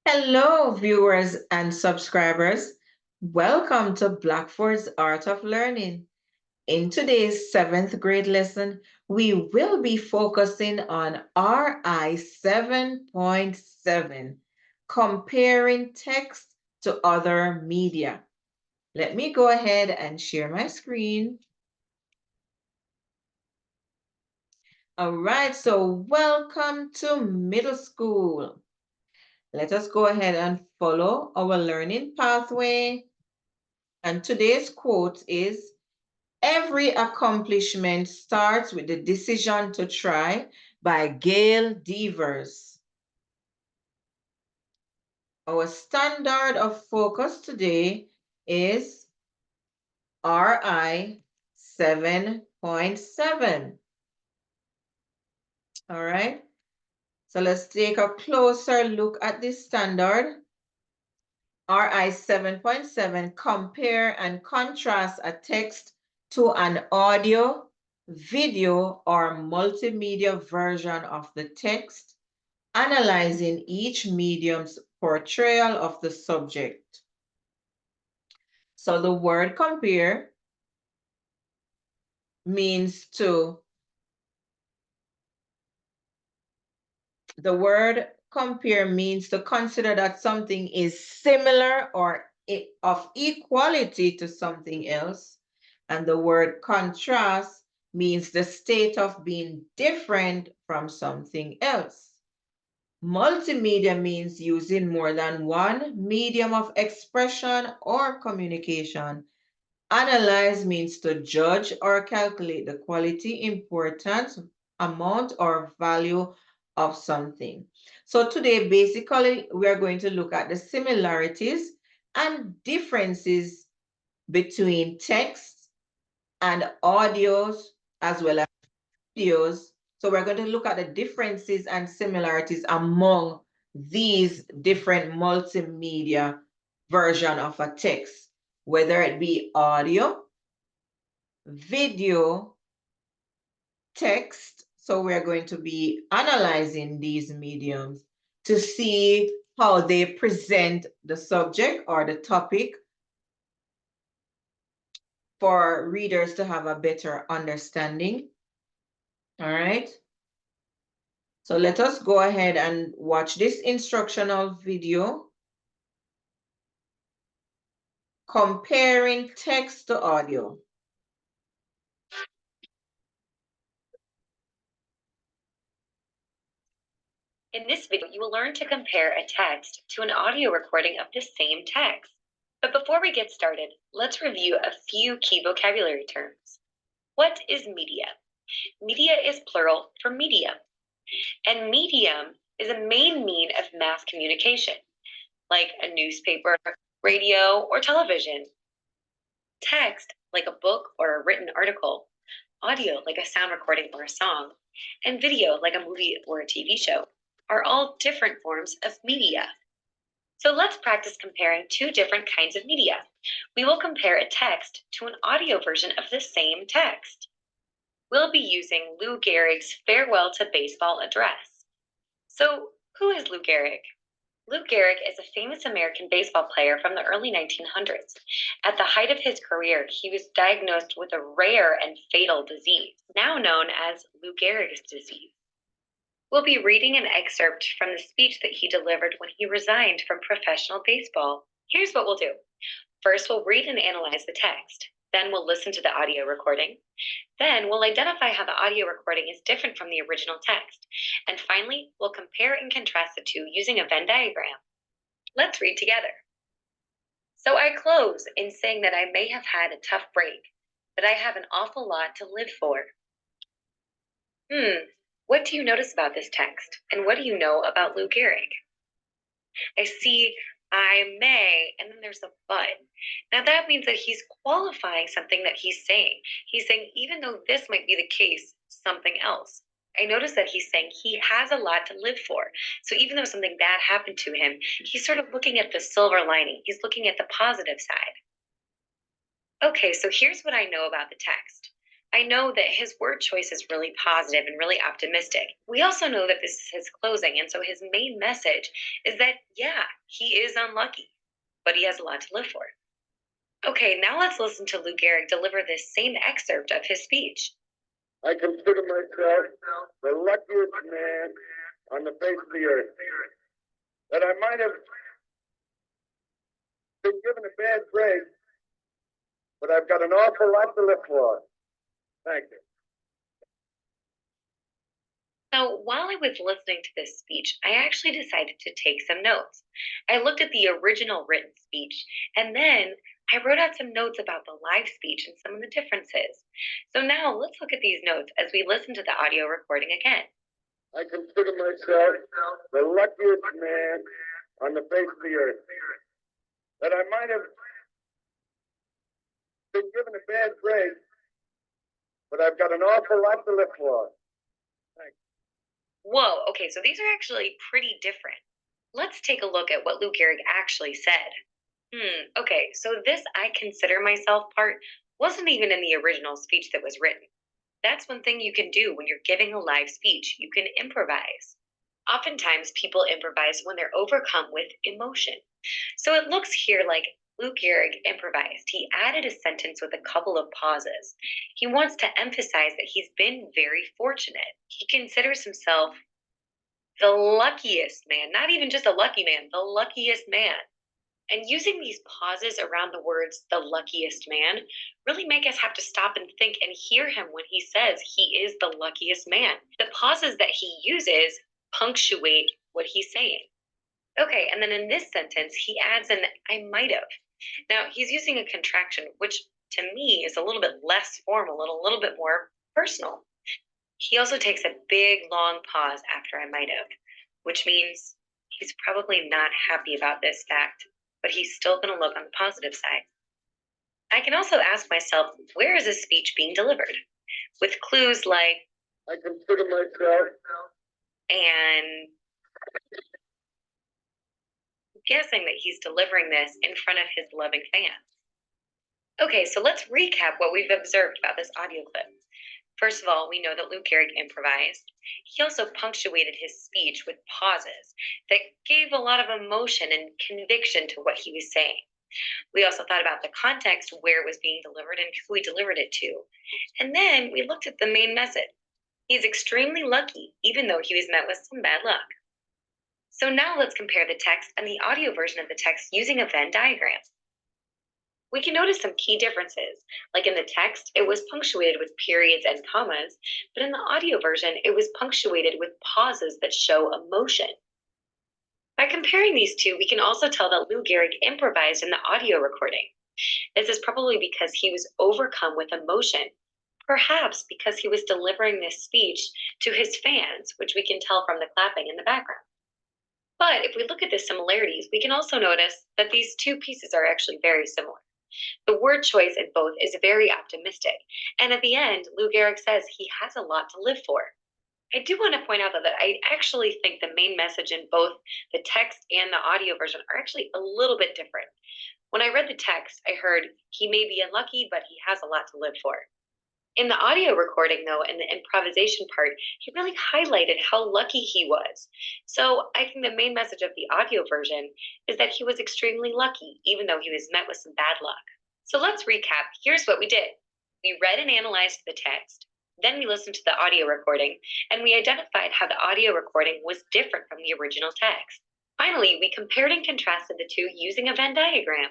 Hello, viewers and subscribers. Welcome to Blackford's Art of Learning. In today's seventh grade lesson, we will be focusing on RI 7.7, comparing text to other media. Let me go ahead and share my screen. All right, so welcome to middle school. Let us go ahead and follow our learning pathway. And today's quote is, "Every accomplishment starts with the decision to try," by Gail Devers. Our standard of focus today is RI 7.7. All right, so let's take a closer look at this standard. RI 7.7, compare and contrast a text to an audio, video, or multimedia version of the text, analyzing each medium's portrayal of the subject. So the word compare means to, the word compare means to consider that something is similar or of equality to something else. And the word contrast means the state of being different from something else. Multimedia means using more than one medium of expression or communication. Analyze means to judge or calculate the quality, importance, amount, or value of something. So today, basically, we are going to look at the similarities and differences between text and audios as well as videos. So we're going to look at the differences and similarities among these different multimedia version of a text, whether it be audio, video, text. So we're going to be analyzing these mediums to see how they present the subject or the topic for readers to have a better understanding. All right. So let us go ahead and watch this instructional video comparing text to audio. In this video, you will learn to compare a text to an audio recording of the same text. But before we get started, let's review a few key vocabulary terms. What is media? Media is plural for medium. And medium is a main mean of mass communication, like a newspaper, radio, or television. Text, like a book or a written article. Audio, like a sound recording or a song. And video, like a movie or a TV show, are all different forms of media. So let's practice comparing two different kinds of media. We will compare a text to an audio version of the same text. We'll be using Lou Gehrig's Farewell to Baseball address. So who is Lou Gehrig? Lou Gehrig is a famous American baseball player from the early 1900s. At the height of his career, he was diagnosed with a rare and fatal disease, now known as Lou Gehrig's disease. We'll be reading an excerpt from the speech that he delivered when he resigned from professional baseball. Here's what we'll do. First, we'll read and analyze the text. Then we'll listen to the audio recording. Then we'll identify how the audio recording is different from the original text. And finally, we'll compare and contrast the two using a Venn diagram. Let's read together. So I close in saying that I may have had a tough break, but I have an awful lot to live for. What do you notice about this text? And what do you know about Lou Gehrig? I see I may, and then there's a but. Now that means that he's qualifying something that he's saying. He's saying, even though this might be the case, something else. I notice that he's saying he has a lot to live for. So even though something bad happened to him, he's sort of looking at the silver lining. He's looking at the positive side. Okay, so here's what I know about the text. I know that his word choice is really positive and really optimistic. We also know that this is his closing, and so his main message is that, yeah, he is unlucky, but he has a lot to live for. Okay, now let's listen to Lou Gehrig deliver this same excerpt of his speech. I consider myself the luckiest man on the face of the earth. That I might have been given a bad break, but I've got an awful lot to live for. Thank you. So while I was listening to this speech, I actually decided to take some notes. I looked at the original written speech, and then I wrote out some notes about the live speech and some of the differences. So now let's look at these notes as we listen to the audio recording again. I consider myself the luckiest man on the face of the earth. That I might have been given a bad break, but I've got an awful lot to live for. Thank you. Whoa, okay, so these are actually pretty different. Let's take a look at what Lou Gehrig actually said. Okay, so this I consider myself part wasn't even in the original speech that was written. That's one thing you can do when you're giving a live speech. You can improvise. Oftentimes, people improvise when they're overcome with emotion. So it looks here like Lou Gehrig improvised. He added a sentence with a couple of pauses. He wants to emphasize that he's been very fortunate. He considers himself the luckiest man, not even just a lucky man, the luckiest man. And using these pauses around the words the luckiest man really make us have to stop and think and hear him when he says he is the luckiest man. The pauses that he uses punctuate what he's saying. Okay, and then in this sentence, he adds an I might have. Now, he's using a contraction, which to me is a little bit less formal and a little bit more personal. He also takes a big, long pause after I might have, which means he's probably not happy about this fact, but he's still going to look on the positive side. I can also ask myself, where is this speech being delivered? With clues like, I consider myself, and guessing that he's delivering this in front of his loving fans. Okay, so let's recap what we've observed about this audio clip. First of all, we know that Lou Gehrig improvised. He also punctuated his speech with pauses that gave a lot of emotion and conviction to what he was saying. We also thought about the context where it was being delivered and who he delivered it to. And then we looked at the main message. He's extremely lucky, even though he was met with some bad luck. So now let's compare the text and the audio version of the text using a Venn diagram. We can notice some key differences. Like in the text, it was punctuated with periods and commas, but in the audio version, it was punctuated with pauses that show emotion. By comparing these two, we can also tell that Lou Gehrig improvised in the audio recording. This is probably because he was overcome with emotion, perhaps because he was delivering this speech to his fans, which we can tell from the clapping in the background. But if we look at the similarities, we can also notice that these two pieces are actually very similar. The word choice in both is very optimistic, and at the end, Lou Gehrig says he has a lot to live for. I do want to point out, though, that I actually think the main message in both the text and the audio version are actually a little bit different. When I read the text, I heard he may be unlucky, but he has a lot to live for. In the audio recording, though, in the improvisation part, he really highlighted how lucky he was. So I think the main message of the audio version is that he was extremely lucky, even though he was met with some bad luck. So let's recap. Here's what we did. We read and analyzed the text. Then we listened to the audio recording, and we identified how the audio recording was different from the original text. Finally, we compared and contrasted the two using a Venn diagram.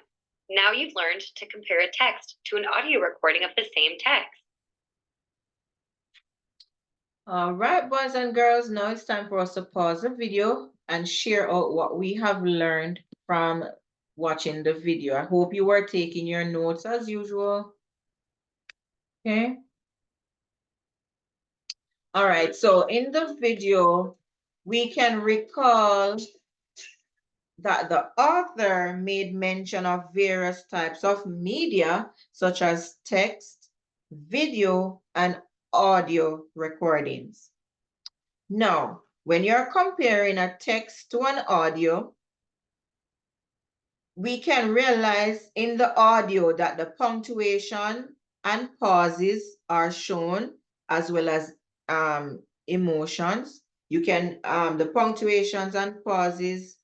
Now you've learned to compare a text to an audio recording of the same text. All right, boys and girls, now it's time for us to pause the video and share out what we have learned from watching the video. I hope you were taking your notes as usual. Okay. All right, so in the video, we can recall that the author made mention of various types of media, such as text, video, and audio recordings. Now, when you're comparing a text to an audio, we can realize in the audio that the punctuation and pauses are shown, as well as emotions. You can, the punctuations and pauses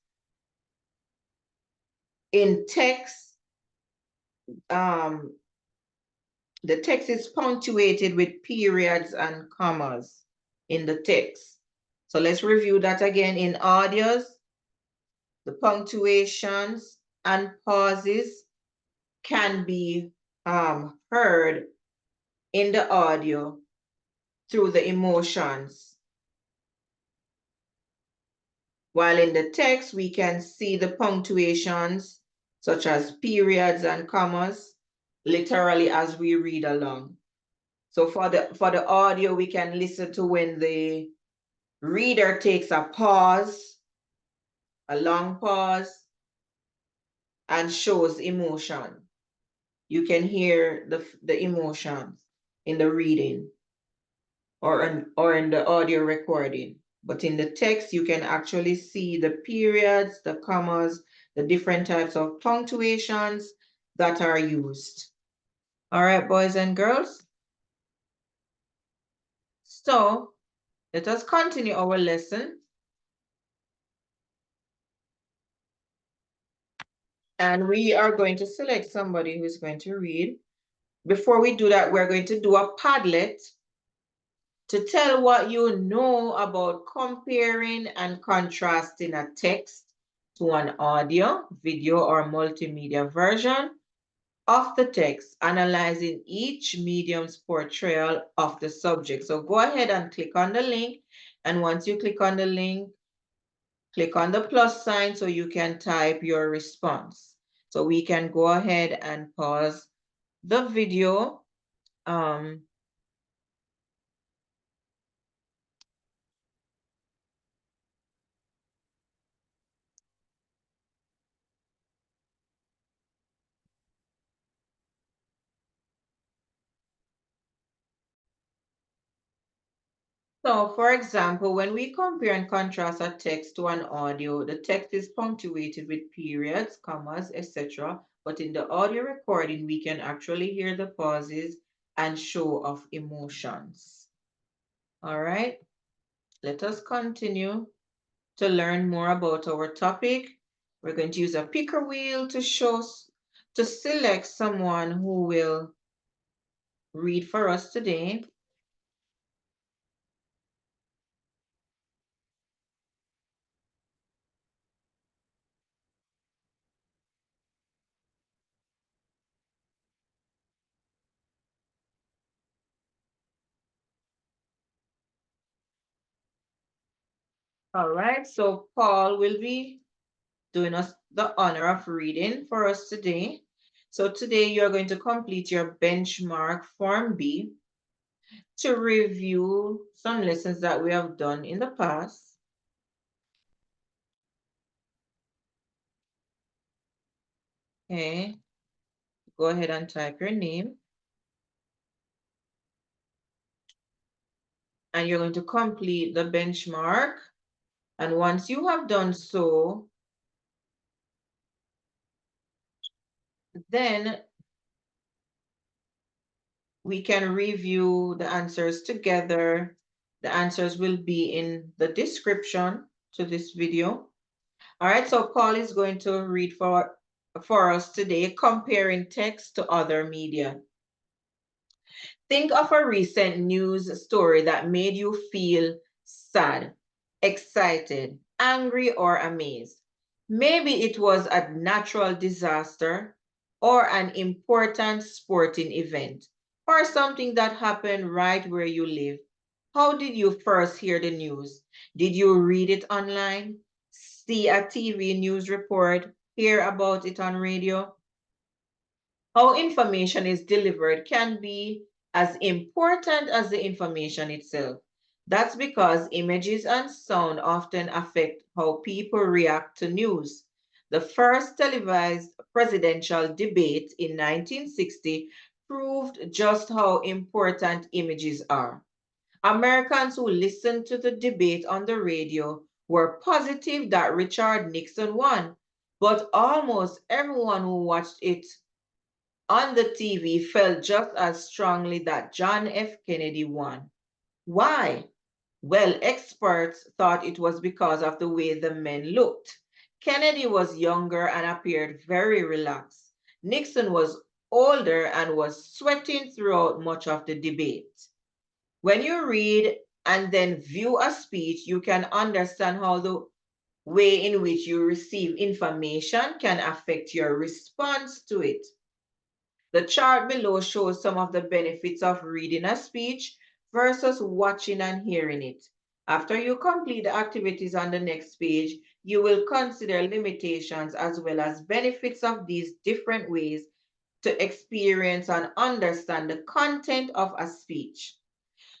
in text, the text is punctuated with periods and commas in the text. So let's review that again. In audios, the punctuations and pauses can be heard in the audio through the emotions. While in the text, we can see the punctuations such as periods and commas literally as we read along. So for the audio, we can listen to when the reader takes a pause, a long pause, and shows emotion. You can hear the emotions in the reading or in the audio recording. But in the text, you can actually see the periods, the commas, the different types of punctuations that are used. All right, boys and girls. So let us continue our lesson. And we are going to select somebody who's going to read. Before we do that, we're going to do a Padlet to tell what you know about comparing and contrasting a text to an audio, video, or multimedia version of the text, analyzing each medium's portrayal of the subject. So go ahead and click on the link. And once you click on the link, click on the plus sign so you can type your response. So we can go ahead and pause the video. So for example, when we compare and contrast a text to an audio, the text is punctuated with periods, commas, etc. But in the audio recording, we can actually hear the pauses and show of emotions. All right, let us continue to learn more about our topic. We're going to use a picker wheel to select someone who will read for us today. All right, so Paul will be doing us the honor of reading for us today. So today you're going to complete your benchmark Form B to review some lessons that we have done in the past. Okay, go ahead and type your name. And you're going to complete the benchmark. And once you have done so, then we can review the answers together. The answers will be in the description to this video. All right, so Paul is going to read for us today, comparing text to other media. Think of a recent news story that made you feel sad, excited, angry, or amazed. Maybe it was a natural disaster or an important sporting event or something that happened right where you live. How did you first hear the news? Did you read it online, see a TV news report, hear about it on radio? How information is delivered can be as important as the information itself. That's because images and sound often affect how people react to news. The first televised presidential debate in 1960 proved just how important images are. Americans who listened to the debate on the radio were positive that Richard Nixon won, but almost everyone who watched it on the TV felt just as strongly that John F. Kennedy won. Why? Well, experts thought it was because of the way the men looked. Kennedy was younger and appeared very relaxed. Nixon was older and was sweating throughout much of the debate. When you read and then view a speech, you can understand how the way in which you receive information can affect your response to it. The chart below shows some of the benefits of reading a speech versus watching and hearing it. After you complete the activities on the next page, you will consider limitations as well as benefits of these different ways to experience and understand the content of a speech.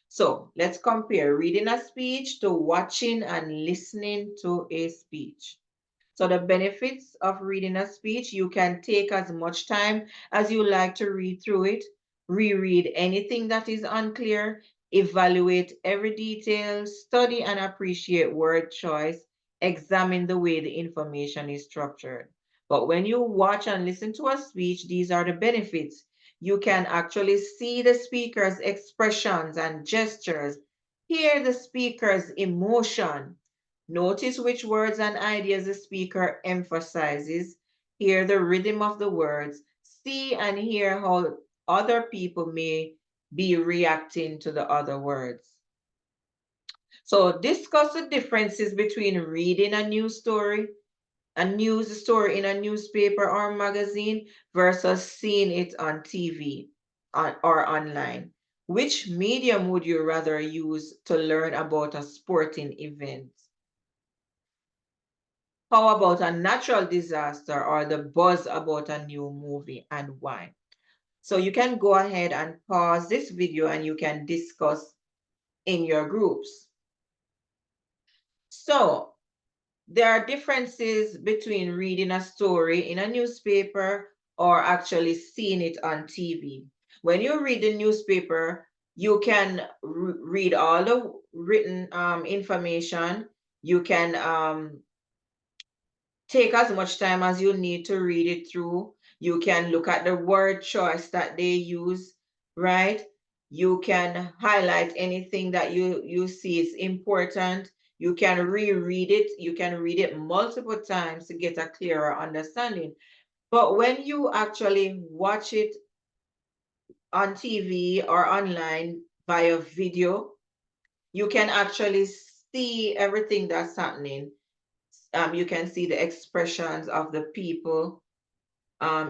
So let's compare reading a speech to watching and listening to a speech. So the benefits of reading a speech, you can take as much time as you like to read through it, reread anything that is unclear, evaluate every detail, study and appreciate word choice, examine the way the information is structured. But when you watch and listen to a speech, these are the benefits. You can actually see the speaker's expressions and gestures, hear the speaker's emotion, notice which words and ideas the speaker emphasizes, hear the rhythm of the words, see and hear how other people may be reacting to the other words. So discuss the differences between reading a news story in a newspaper or magazine versus seeing it on TV or online. Which medium would you rather use to learn about a sporting event? How about a natural disaster or the buzz about a new movie, and why? So you can go ahead and pause this video and you can discuss in your groups. So there are differences between reading a story in a newspaper or actually seeing it on TV. When you read the newspaper, you can read all the written information. You can take as much time as you need to read it through. You can look at the word choice that they use, right? You can highlight anything that you see is important. You can reread it. You can read it multiple times to get a clearer understanding. But when you actually watch it on TV or online via video, you can actually see everything that's happening. You can see the expressions of the people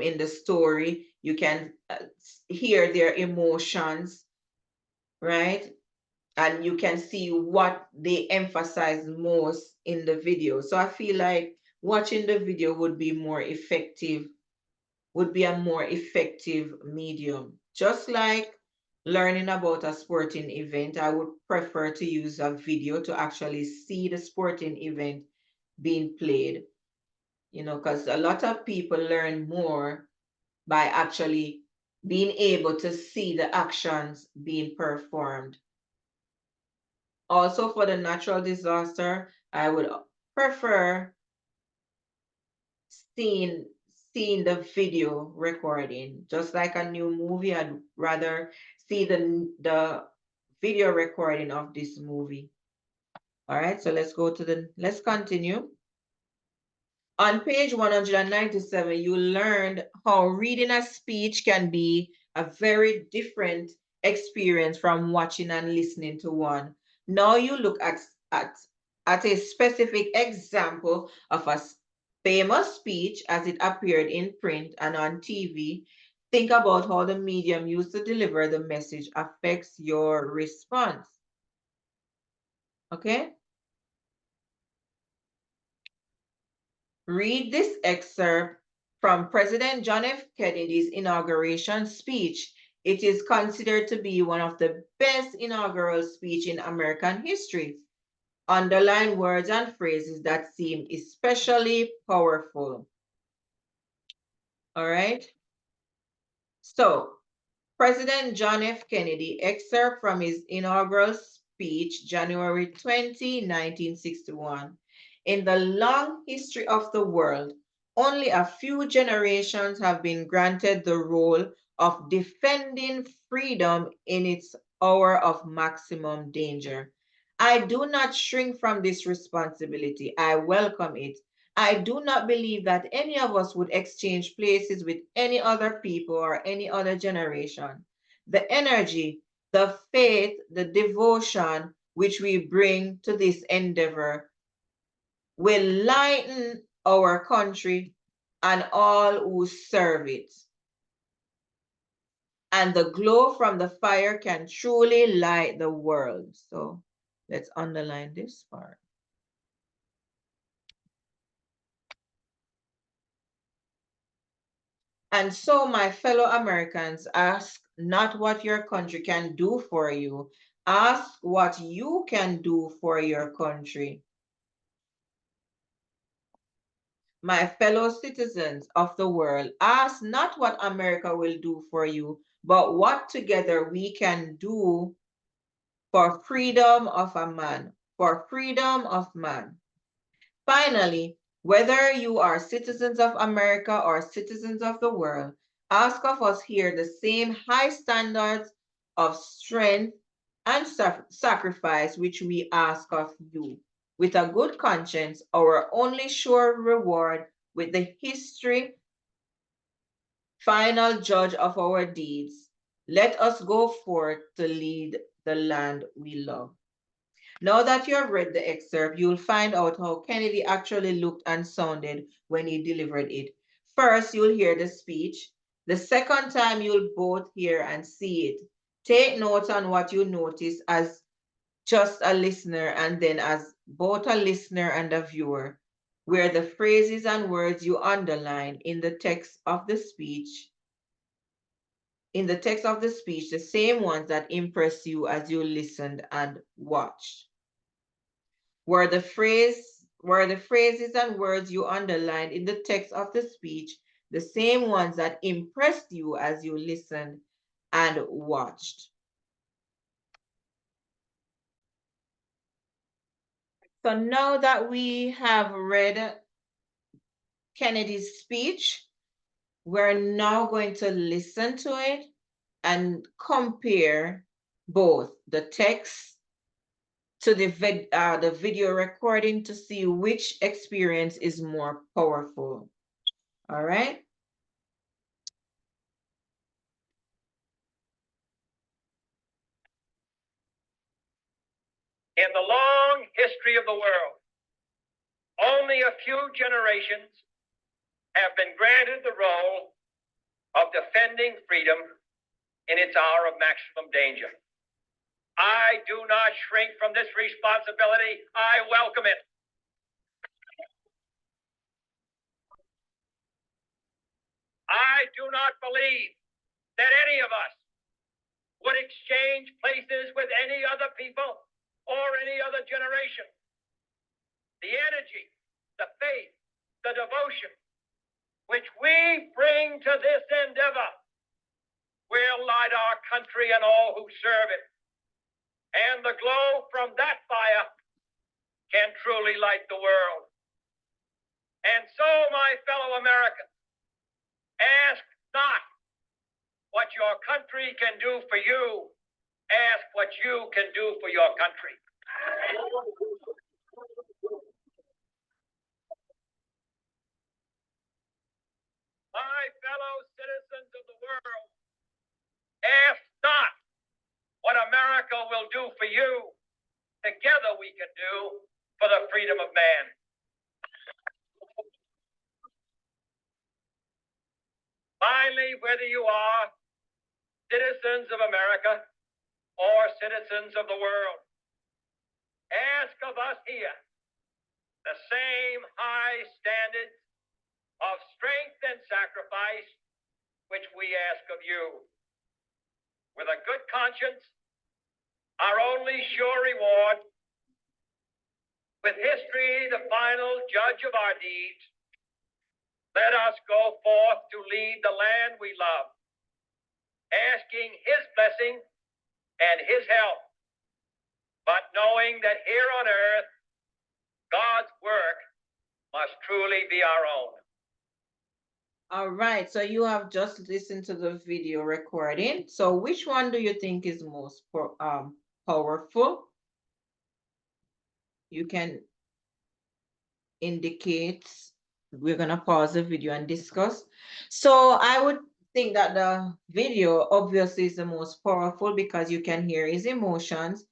in the story. You can hear their emotions, right? And you can see what they emphasize most in the video. So I feel like watching the video would be more effective, would be a more effective medium. Just like learning about a sporting event, I would prefer to use a video to actually see the sporting event being played, because a lot of people learn more by actually being able to see the actions being performed. Also, for the natural disaster, I would prefer seeing the video recording. Just like a new movie, I'd rather see the video recording of this movie. All right, so let's continue. On page 197, you learned how reading a speech can be a very different experience from watching and listening to one. Now you look at a specific example of a famous speech as it appeared in print and on TV. Think about how the medium used to deliver the message affects your response. Okay? Read this excerpt from President John F. Kennedy's inauguration speech. It is considered to be one of the best inaugural speeches in American history. Underline words and phrases that seem especially powerful. All right. So, President John F. Kennedy, excerpt from his inaugural speech, January 20, 1961. In the long history of the world, only a few generations have been granted the role of defending freedom in its hour of maximum danger. I do not shrink from this responsibility. I welcome it. I do not believe that any of us would exchange places with any other people or any other generation. The energy, the faith, the devotion which we bring to this endeavor will lighten our country and all who serve it. And the glow from the fire can truly light the world. So let's underline this part. And so, my fellow Americans, ask not what your country can do for you, ask what you can do for your country. My fellow citizens of the world, ask not what America will do for you, but what together we can do for freedom of a man, for freedom of man. Finally, whether you are citizens of America or citizens of the world, ask of us here the same high standards of strength and sacrifice which we ask of you. With a good conscience, our only sure reward, with the history final judge of our deeds, let us go forth to lead the land we love. Now that you have read the excerpt, you'll find out how Kennedy actually looked and sounded when he delivered it. First, you'll hear the speech. The second time, you'll both hear and see it. Take notes on what you notice as just a listener and then as both a listener and a viewer, where the phrases and words you underline in the text of the speech, the same ones that impress you as you listened and watched. Were the phrases and words you underlined in the text of the speech the same ones that impressed you as you listened and watched? So now that we have read Kennedy's speech, we're now going to listen to it and compare both the text to the video recording to see which experience is more powerful. All right. In the long history of the world, only a few generations have been granted the role of defending freedom in its hour of maximum danger. I do not shrink from this responsibility. I welcome it. I do not believe that any of us would exchange places with any other people or any other generation. The energy, the faith, the devotion which we bring to this endeavor will light our country and all who serve it. And the glow from that fire can truly light the world. And so, my fellow Americans, ask not what your country can do for you, ask what you can do for your country. My fellow citizens of the world, ask not what America will do for you. Together we can do for the freedom of man. Finally, whether you are citizens of America or citizens of the world, ask of us here the same high standards of strength and sacrifice which we ask of you. With a good conscience, our only sure reward, with history the final judge of our deeds, let us go forth to lead the land we love, asking his blessing and his help, but knowing that here on earth, God's work must truly be our own. All right, so you have just listened to the video recording. So which one do you think is most powerful? You can indicate. We're gonna pause the video and discuss. So I would think that the video obviously is the most powerful because you can hear his emotions.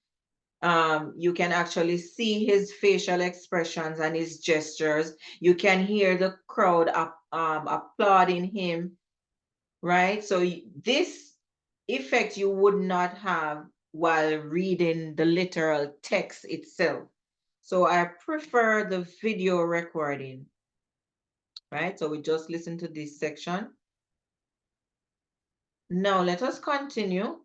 You can actually see his facial expressions and his gestures. You can hear the crowd applauding him, right? So this effect you would not have while reading the literal text itself. So I prefer the video recording, right? So we just listen to this section. Now let us continue.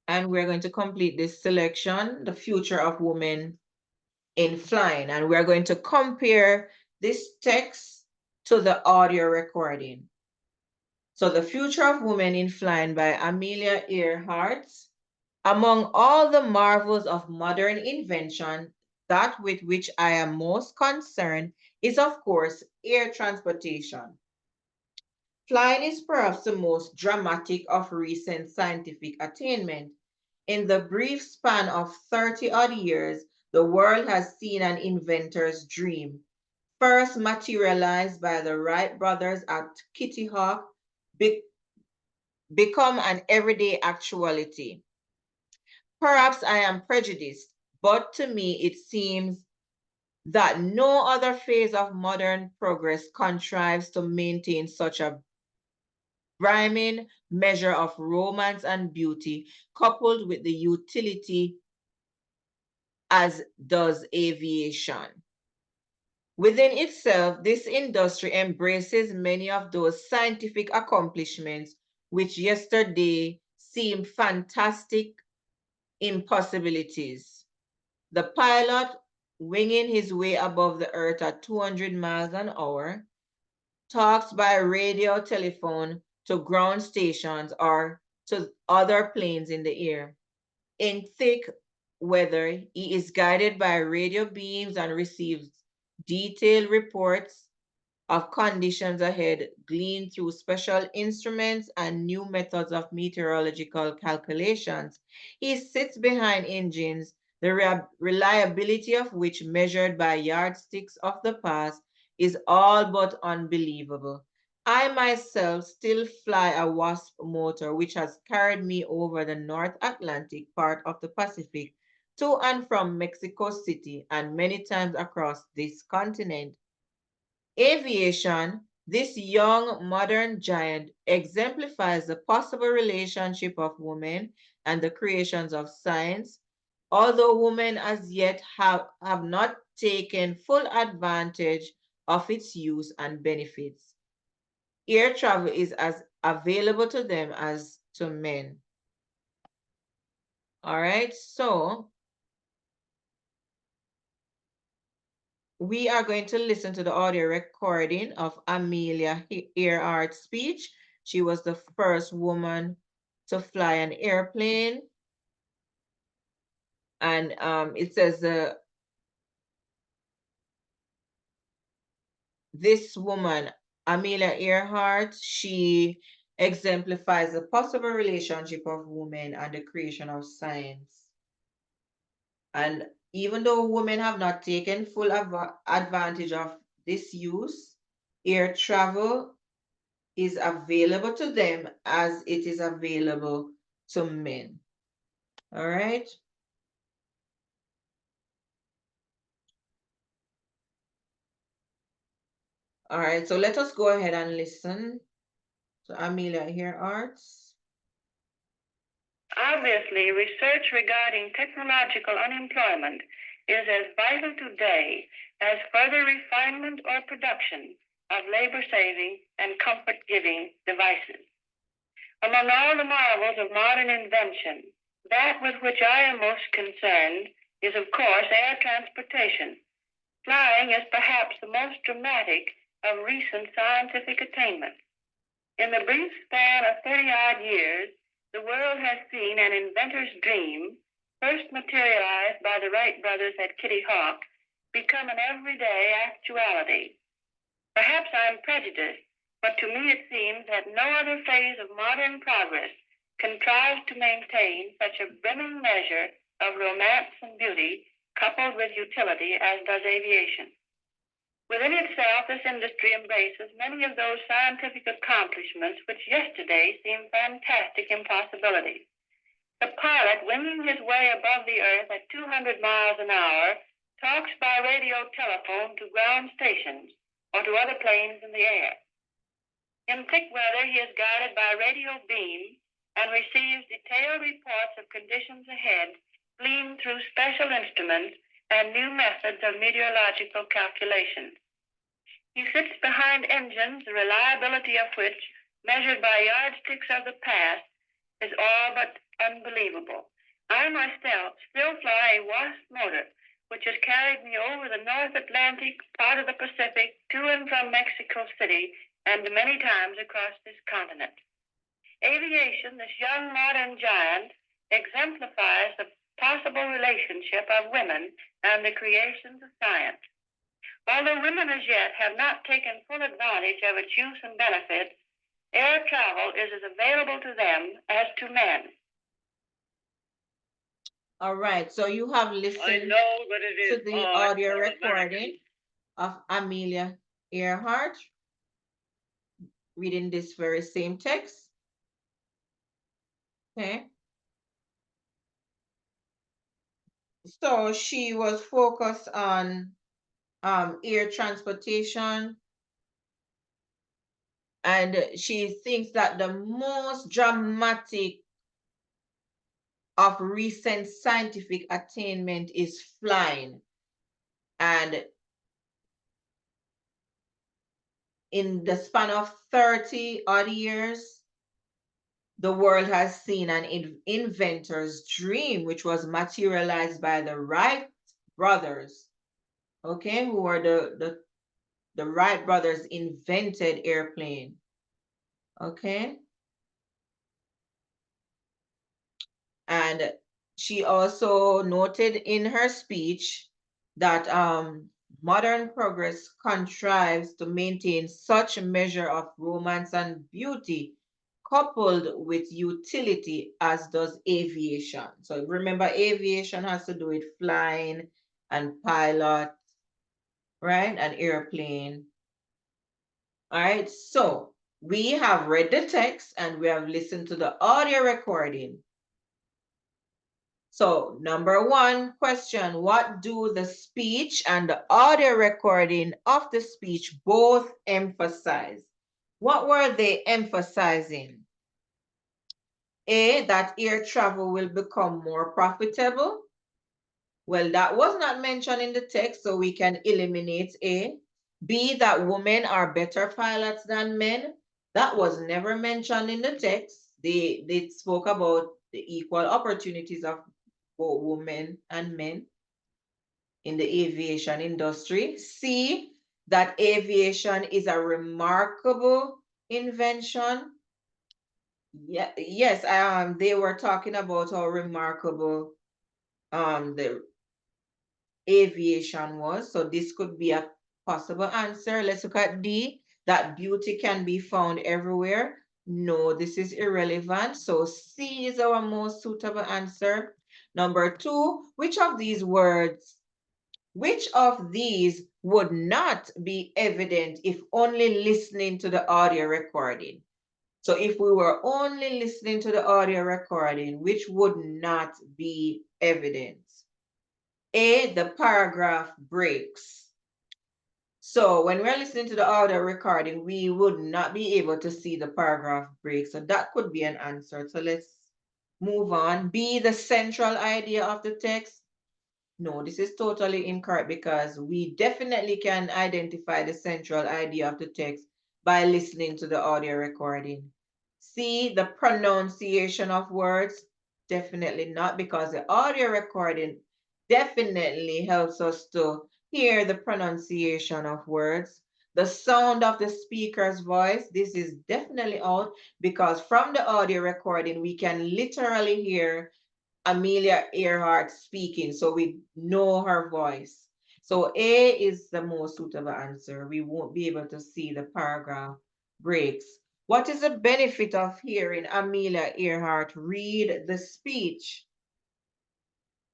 And we're going to complete this selection, the future of women in flying. And we're going to compare this text to the audio recording. So the future of women in flying by Amelia Earhart. Among all the marvels of modern invention, that with which I am most concerned is, of course, air transportation. Flying is perhaps the most dramatic of recent scientific attainment. In the brief span of 30-odd years, the world has seen an inventor's dream, first materialized by the Wright brothers at Kitty Hawk, become an everyday actuality. Perhaps I am prejudiced, but to me it seems that no other phase of modern progress contrives to maintain such a brimming measure of romance and beauty, coupled with the utility as does aviation. Within itself, this industry embraces many of those scientific accomplishments which yesterday seemed fantastic impossibilities. The pilot, winging his way above the earth at 200 miles an hour, talks by radio telephone to ground stations or to other planes in the air. In thick weather, he is guided by radio beams and receives detailed reports of conditions ahead, gleaned through special instruments and new methods of meteorological calculations. He sits behind engines, the reliability of which, measured by yardsticks of the past, is all but unbelievable. I myself still fly a Wasp motor, which has carried me over the North Atlantic part of the Pacific to and from Mexico City and many times across this continent. Aviation, this young modern giant, exemplifies the possible relationship of women and the creations of science, although women as yet have not taken full advantage of its use and benefits. Air travel is as available to them as to men. All right, so we are going to listen to the audio recording of Amelia Earhart's speech. She was the first woman to fly an airplane. And it says this woman, Amelia Earhart, she exemplifies the possible relationship of women and the creation of science. And even though women have not taken full advantage of this use, air travel is available to them as it is available to men. All right. All right, so let us go ahead and listen to Amelia Earhart. Obviously, research regarding technological unemployment is as vital today as further refinement or production of labor-saving and comfort-giving devices. Among all the marvels of modern invention, that with which I am most concerned is, of course, air transportation. Flying is perhaps the most dramatic of recent scientific attainments. In the brief span of 30-odd years, the world has seen an inventor's dream, first materialized by the Wright brothers at Kitty Hawk, become an everyday actuality. Perhaps I'm prejudiced, but to me it seems that no other phase of modern progress contrives to maintain such a brimming measure of romance and beauty coupled with utility as does aviation. Within itself, this industry embraces many of those scientific accomplishments which yesterday seemed fantastic impossibilities. The pilot, winging his way above the earth at 200 miles an hour, talks by radio telephone to ground stations or to other planes in the air. In thick weather, he is guided by radio beam and receives detailed reports of conditions ahead, gleaned through special instruments and new methods of meteorological calculation. He sits behind engines, the reliability of which, measured by yardsticks of the past, is all but unbelievable. I myself still fly a Wasp motor, which has carried me over the North Atlantic, part of the Pacific, to and from Mexico City, and many times across this continent. Aviation, this young modern giant, exemplifies the possible relationship of women and the creations of science. Although women as yet have not taken full advantage of its use and benefits, air travel is as available to them as to men. All right, so you have I listened know that it to is the hard audio for recording of Amelia Earhart reading this very same text. Okay. So she was focused on air transportation, and she thinks that the most dramatic of recent scientific attainment is flying. And in the span of 30 odd years, the world has seen an inventor's dream, which was materialized by the Wright brothers, okay, who were the Wright brothers invented airplane, okay? And she also noted in her speech that modern progress contrives to maintain such a measure of romance and beauty coupled with utility as does aviation. So remember, aviation has to do with flying and pilot, right? An airplane. All right, so we have read the text and we have listened to the audio recording. So number one question, what do the speech and the audio recording of the speech both emphasize? What were they emphasizing? A, that air travel will become more profitable. Well, that was not mentioned in the text, so we can eliminate A. B, that women are better pilots than men. That was never mentioned in the text. They spoke about the equal opportunities of both women and men in the aviation industry. C, that aviation is a remarkable invention. Yeah, yes, they were talking about how remarkable the aviation was. So this could be a possible answer. Let's look at D, that beauty can be found everywhere. No, this is irrelevant. So C is our most suitable answer. Number two, which of these would not be evident if only listening to the audio recording? So if we were only listening to the audio recording, which would not be evident? A, the paragraph breaks. So when we're listening to the audio recording, we would not be able to see the paragraph break. So that could be an answer. So let's move on. B, the central idea of the text. No, this is totally incorrect because we definitely can identify the central idea of the text by listening to the audio recording. C, the pronunciation of words. Definitely not, because the audio recording definitely helps us to hear the pronunciation of words. The sound of the speaker's voice, this is definitely out, because from the audio recording, we can literally hear Amelia Earhart speaking, so we know her voice. So A is the most suitable answer. We won't be able to see the paragraph breaks. What is the benefit of hearing Amelia Earhart read the speech?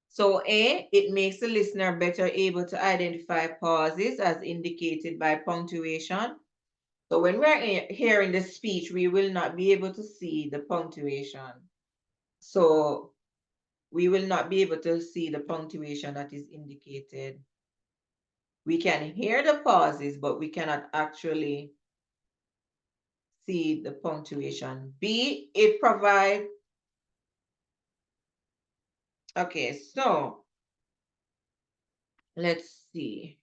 So A, it makes the listener better able to identify pauses as indicated by punctuation. So when we're hearing the speech, we will not be able to see the punctuation. So we will not be able to see the punctuation that is indicated. We can hear the pauses, but we cannot actually see the punctuation. B, it provides, okay, so let's see.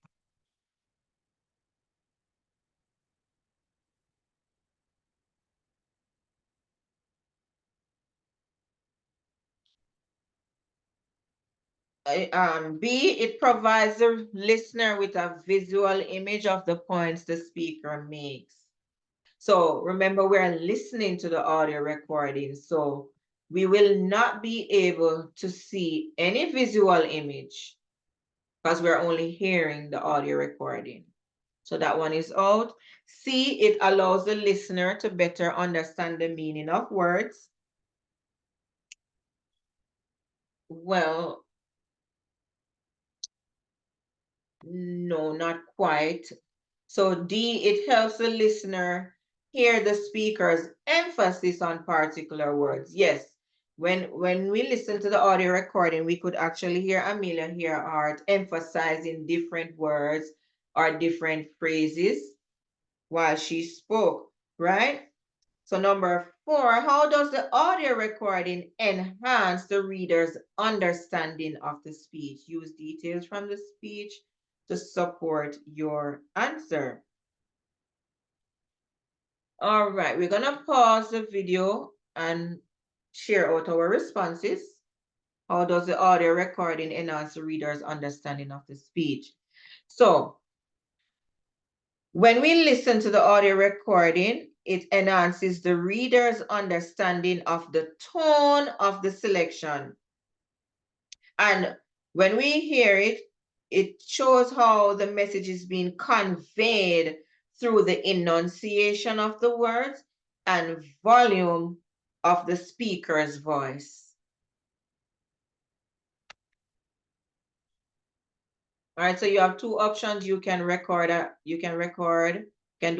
B, it provides the listener with a visual image of the points the speaker makes. So remember, we're listening to the audio recording, so we will not be able to see any visual image because we're only hearing the audio recording. So that one is out. C, it allows the listener to better understand the meaning of words. Well, no, not quite. So D, it helps the listener hear the speaker's emphasis on particular words. Yes, when we listen to the audio recording, we could actually hear Amelia Earhart emphasizing different words or different phrases while she spoke, right? So number 4, how does the audio recording enhance the reader's understanding of the speech? Use details from the speech to support your answer. All right, we're gonna pause the video and share out our responses. How does the audio recording enhance the reader's understanding of the speech? So when we listen to the audio recording, it enhances the reader's understanding of the tone of the selection. And when we hear it, it shows how the message is being conveyed through the enunciation of the words and volume of the speaker's voice. All right, so you have 2 options. You can do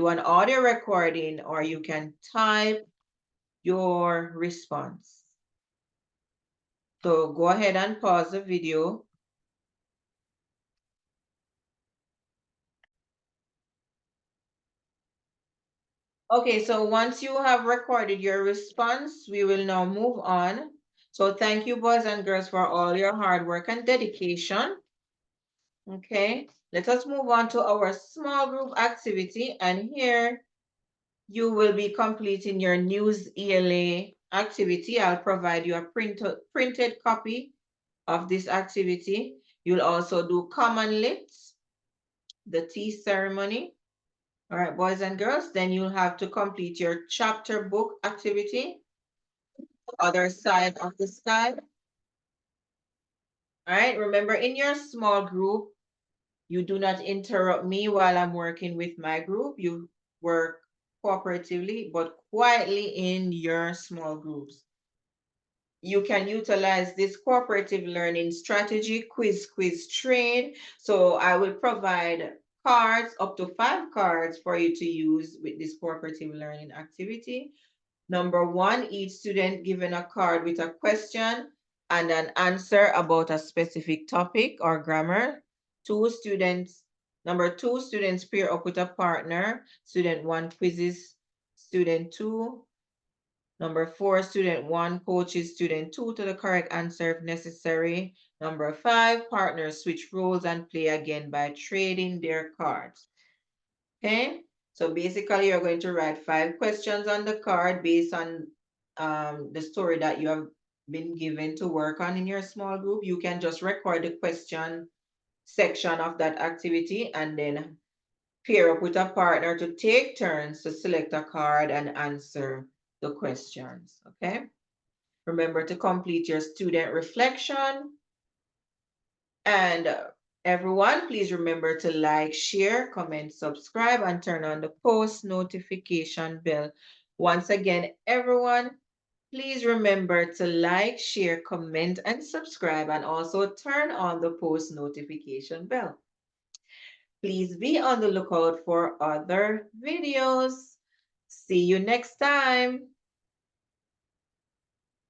an audio recording, or you can type your response. So go ahead and pause the video. Okay, so once you have recorded your response, we will now move on. So thank you, boys and girls, for all your hard work and dedication. Okay, let us move on to our small group activity. And here you will be completing your news ELA activity. I'll provide you a printed copy of this activity. You'll also do common lips, the tea ceremony. All right, boys and girls, then you'll have to complete your chapter book activity, other side of the sky. All right, remember, in your small group, you do not interrupt me while I'm working with my group. You work cooperatively, but quietly in your small groups. You can utilize this cooperative learning strategy, quiz train. So I will provide cards, up to 5 cards for you to use with this cooperative learning activity. Number 1, each student given a card with a question and an answer about a specific topic or grammar. Number 2, students pair up with a partner. Student 1 quizzes student 2. Number 4, student 1 coaches student 2 to the correct answer if necessary. Number 5, partners switch roles and play again by trading their cards. Okay, so basically you're going to write 5 questions on the card based on the story that you have been given to work on in your small group. You can just record the question section of that activity and then pair up with a partner to take turns to select a card and answer the questions, okay? Remember to complete your student reflection and Everyone, please remember to like, share, comment, subscribe, and turn on the post notification bell. Once again, everyone, please remember to like, share, comment, and subscribe, and also turn on the post notification bell. Please be on the lookout for other videos. See you next time.